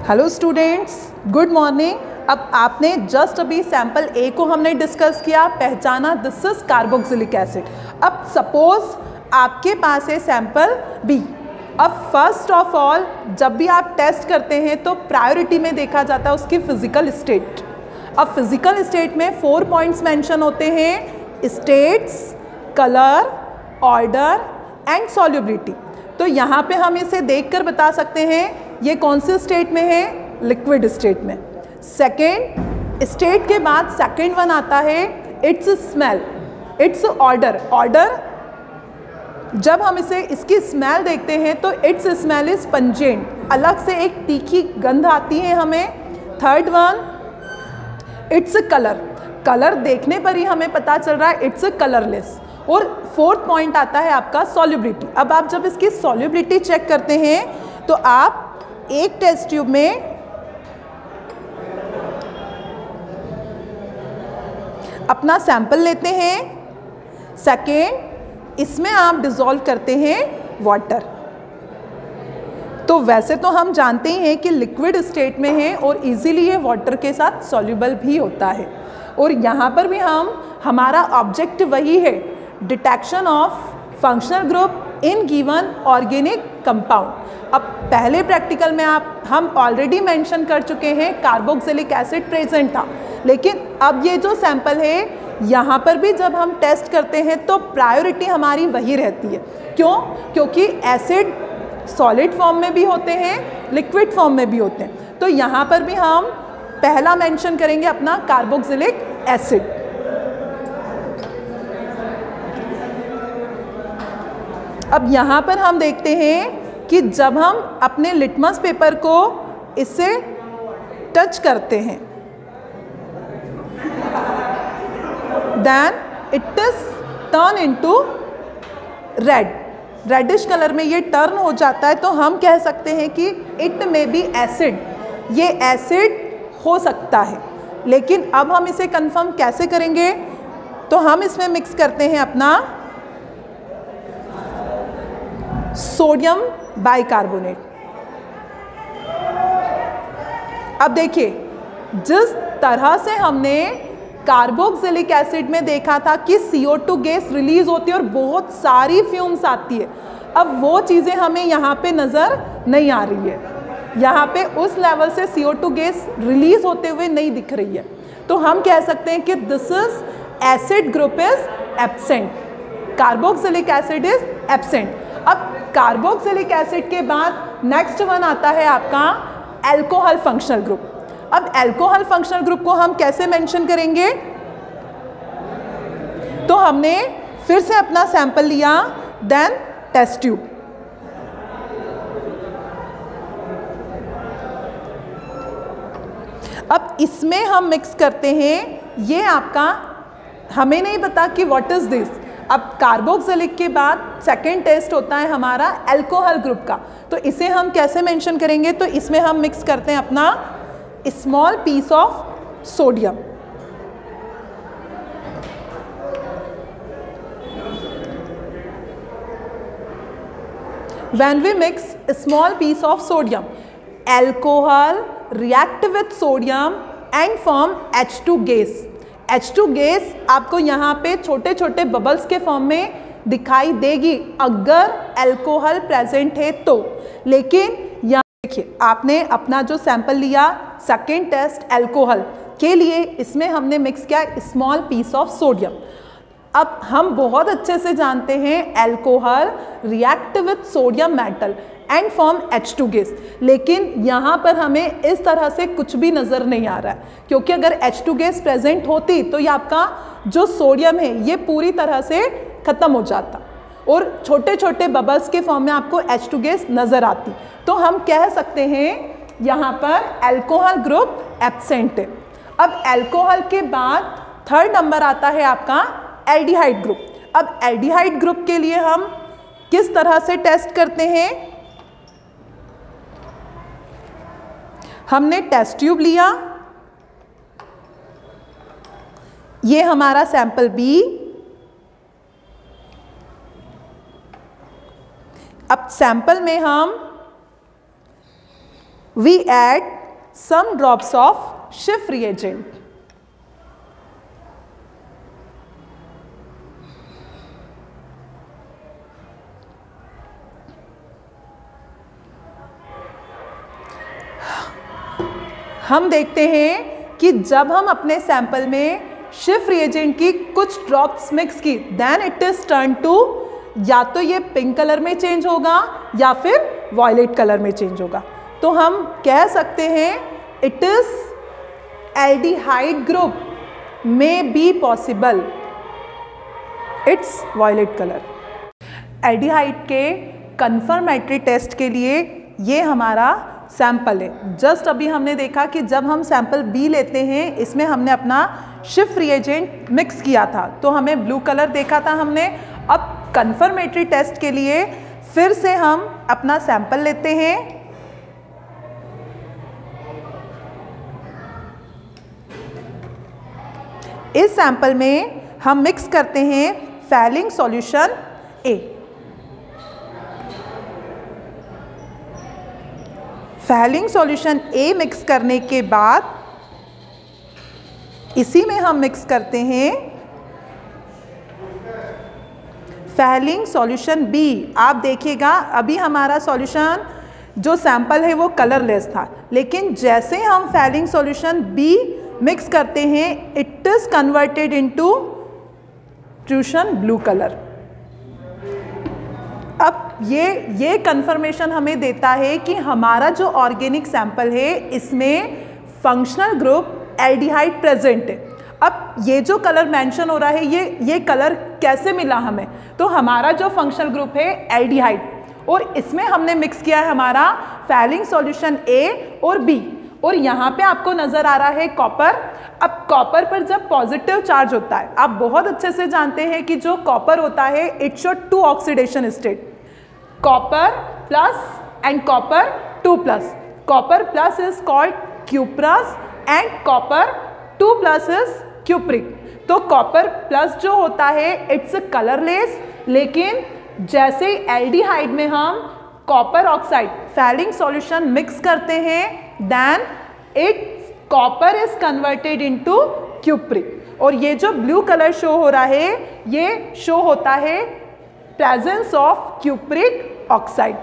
Hello students, good morning. अब आपने just अभी सैंपल ए को हमने डिस्कस किया, पहचाना दिस इज कार्बोक्सिलिक एसिड। अब सपोज आपके पास है सैंपल बी। अब फर्स्ट ऑफ ऑल जब भी आप टेस्ट करते हैं तो प्रायोरिटी में देखा जाता है उसकी फिजिकल स्टेट। अब फिजिकल स्टेट में 4 पॉइंट्स मेंशन होते हैं, states, colour, order and solubility. तो यहाँ पे हम इसे देखकर बता सकते हैं ये कौन सी स्टेट में है, लिक्विड स्टेट में। सेकेंड स्टेट के बाद सेकेंड वन आता है it's smell, it's order. Order जब हम इसे इसकी स्मेल देखते हैं तो इट्स स्मेल इज पंजेंट, अलग से एक तीखी गंध आती है हमें। Third one its colour, colour देखने पर ही हमें पता चल रहा है इट्स कलरलेस। और फोर्थ पॉइंट आता है आपका सॉल्युबिलिटी। अब आप जब इसकी सॉल्युबिलिटी चेक करते हैं तो आप एक टेस्ट ट्यूब में अपना सैंपल लेते हैं, सेकेंड इसमें आप डिसॉल्व करते हैं वाटर। तो वैसे तो हम जानते ही हैं कि लिक्विड स्टेट में है और इजीली ये वाटर के साथ सॉल्युबल भी होता है। और यहाँ पर भी हमारा ऑब्जेक्टिव वही है, detection of functional group in given organic compound. अब पहले प्रैक्टिकल में हम ऑलरेडी मेंशन कर चुके हैं कार्बोक्सिलिक एसिड प्रेजेंट था, लेकिन अब ये जो सैंपल है यहाँ पर भी जब हम टेस्ट करते हैं तो प्रायोरिटी हमारी वही रहती है। क्यों? क्योंकि एसिड सॉलिड फॉर्म में भी होते हैं, लिक्विड फॉर्म में भी होते हैं। तो यहाँ पर भी हम पहला मेंशन करेंगे अपना कार्बोक्सिलिक एसिड। अब यहाँ पर हम देखते हैं कि जब हम अपने लिटमस पेपर को इससे टच करते हैं then it is turn into red, reddish colour में ये टर्न हो जाता है। तो हम कह सकते हैं कि इट मे बी एसिड, ये एसिड हो सकता है। लेकिन अब हम इसे कंफर्म कैसे करेंगे? तो हम इसमें मिक्स करते हैं अपना सोडियम बाइकार्बोनेट। अब देखिए, जिस तरह से हमने कार्बोक्सिलिक एसिड में देखा था कि CO2 गैस रिलीज होती है और बहुत सारी फ्यूम्स आती है, अब वो चीज़ें हमें यहाँ पे नज़र नहीं आ रही है। यहाँ पे उस लेवल से CO2 गैस रिलीज होते हुए नहीं दिख रही है। तो हम कह सकते हैं कि this is acid group is absent, carboxylic acid is absent. अब कार्बोक्सिलिक एसिड के बाद नेक्स्ट वन आता है आपका अल्कोहल फंक्शनल ग्रुप। अब अल्कोहल फंक्शनल ग्रुप को हम कैसे मेंशन करेंगे? तो हमने फिर से अपना सैंपल लिया, देन टेस्ट ट्यूब। अब इसमें हम मिक्स करते हैं, ये आपका हमें नहीं पता कि व्हाट इज दिस। अब कार्बोक्सिलिक के बाद सेकेंड टेस्ट होता है हमारा अल्कोहल ग्रुप का। तो इसे हम कैसे मेंशन करेंगे? तो इसमें हम मिक्स करते हैं अपना small piece of sodium. When we mix a small piece of sodium, alcohol react with sodium and form H2 gas. H2 gas आपको यहाँ पे छोटे छोटे बबल्स के फॉर्म में दिखाई देगी अगर अल्कोहल प्रेजेंट है तो। लेकिन यहाँ देखिए, आपने अपना जो सैंपल लिया सेकेंड टेस्ट अल्कोहल के लिए, इसमें हमने मिक्स किया स्मॉल पीस ऑफ सोडियम। अब हम बहुत अच्छे से जानते हैं alcohol react with sodium metal and form H2 gas, लेकिन यहाँ पर हमें इस तरह से कुछ भी नज़र नहीं आ रहा है, क्योंकि अगर H2 गैस प्रेजेंट होती तो ये आपका जो सोडियम है ये पूरी तरह से ख़त्म हो जाता और छोटे छोटे बबल्स के फॉर्म में आपको H2 गैस नज़र आती। तो हम कह सकते हैं यहाँ पर अल्कोहल ग्रुप एब्सेंट है। अब अल्कोहल के बाद थर्ड नंबर आता है आपका एल्डिहाइड ग्रुप। अब एल्डिहाइड ग्रुप के लिए हम किस तरह से टेस्ट करते हैं? हमने टेस्ट ट्यूब लिया, ये हमारा सैंपल बी। अब सैंपल में हम we add some drops of Schiff reagent. हम देखते हैं कि जब हम अपने सैंपल में शिफ रिएजेंट की कुछ ड्रॉप्स मिक्स की, then it is turn to, या तो ये पिंक कलर में चेंज होगा या फिर वॉयलेट कलर में चेंज होगा। तो हम कह सकते हैं it is aldehyde group may be possible, it's violet colour. Aldehyde के कंफर्मेटरी टेस्ट के लिए ये हमारा सैंपल है। जस्ट अभी हमने देखा कि जब हम सैंपल बी लेते हैं, इसमें हमने अपना शिफ रिएजेंट मिक्स किया था तो हमें ब्लू कलर देखा था हमने। अब कंफर्मेटरी टेस्ट के लिए फिर से हम अपना सैंपल लेते हैं, इस सैंपल में हम मिक्स करते हैं फैलिंग सॉल्यूशन ए। फैलिंग सॉल्यूशन ए मिक्स करने के बाद इसी में हम मिक्स करते हैं फैलिंग सॉल्यूशन बी। आप देखिएगा अभी हमारा सॉल्यूशन जो सैंपल है वो कलरलेस था, लेकिन जैसे हम फैलिंग सॉल्यूशन बी मिक्स करते हैं it is converted into Prussian blue colour. अब ये कंफर्मेशन हमें देता है कि हमारा जो ऑर्गेनिक सैंपल है इसमें फंक्शनल ग्रुप एल्डिहाइड प्रेजेंट है। अब ये जो कलर मेंशन हो रहा है ये कलर कैसे मिला हमें, तो हमारा जो फंक्शनल ग्रुप है एल्डिहाइड, और इसमें हमने मिक्स किया है हमारा फैलिंग सॉल्यूशन ए और बी, और यहाँ पे आपको नजर आ रहा है कॉपर। अब कॉपर पर जब पॉजिटिव चार्ज होता है, आप बहुत अच्छे से जानते हैं कि जो कॉपर होता है it show 2 oxidation state, copper plus and copper 2+। Copper plus is called cuprous and copper 2+ is cupric. तो कॉपर प्लस जो होता है इट्स कलरलेस, लेकिन जैसे एल्डिहाइड में हम copper oxide Fehling solution mix करते हैं then it copper is converted into cupric. और ये जो ब्लू कलर शो हो रहा है ये शो होता है प्रेजेंस ऑफ क्यूप्रिक ऑक्साइड।